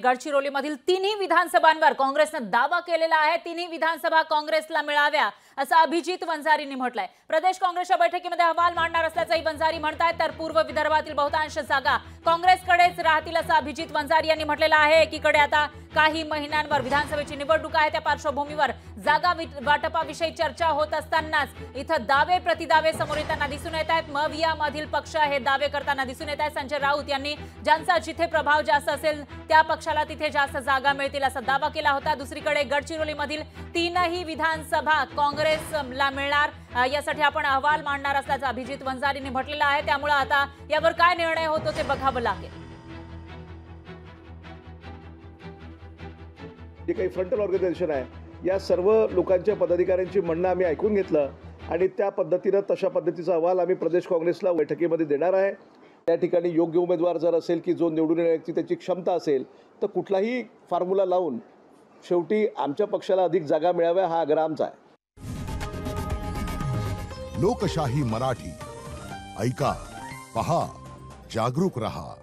गडचिरोलीमधील तिन्ही विधानसभांवर काँग्रेसने दावा केलेला आहे। तिन्ही विधानसभा काँग्रेसला मिळाव्या असं अभिजित वंजारींनी म्हटलंय। प्रदेश काँग्रेसच्या बैठकीमध्ये अहवाल मांडणार असल्याचंही वंजारी म्हणतात। तर पूर्व विदर्भातील बहुतांश जागा काँग्रेसकडेच राहतील असं अभिजित वंजारी यांनी म्हटलेलं आहे। एकीकडे आता काही महिन्यांवर विधानसभेची निवडणूक आहे, त्या पार्श्वभूमीवर जागा वाटपाविषयी चर्चा होत असतानाच इथं दावे प्रतिदावे समोर येताना दिसून येत आहेत। मवियामधील पक्ष हे दावे करताना दिसून येत आहेत। संजय राऊत यांनी ज्यांचा जिथे प्रभाव जास्त असेल त्या पक्षाला तिथे जास्त जागा मिळतील असा दावा केला होता। दुसरीकडे गडचिरोलीमधील तीनही विधानसभा काँग्रेसला मिळणार यासाठी आपण अहवाल मांडणार असल्याचं अभिजित वंजारींनी म्हटलेलं आहे। त्यामुळे आता यावर काय निर्णय होतो ते बघावं लागेल। जे काही फ्रंटल ऑर्गनायझेशन आहे या सर्व लोकांच्या पदाधिकाऱ्यांची म्हणणं आम्ही ऐकून घेतलं आणि त्या पद्धतीने तशा पद्धतीचा अहवाल आम्ही प्रदेश काँग्रेसला बैठकीमध्ये देणार आहे। त्या ठिकाणी योग्य उमेदवार जर असेल की जो निवडून येण्याची त्याची क्षमता असेल तर कुठलाही फॉर्म्युला लावून शेवटी आमच्या पक्षाला अधिक जागा मिळाव्या हा आग्रह आमचा आहे। लोकशाही मराठी ऐका, पहा, जागरूक रहा।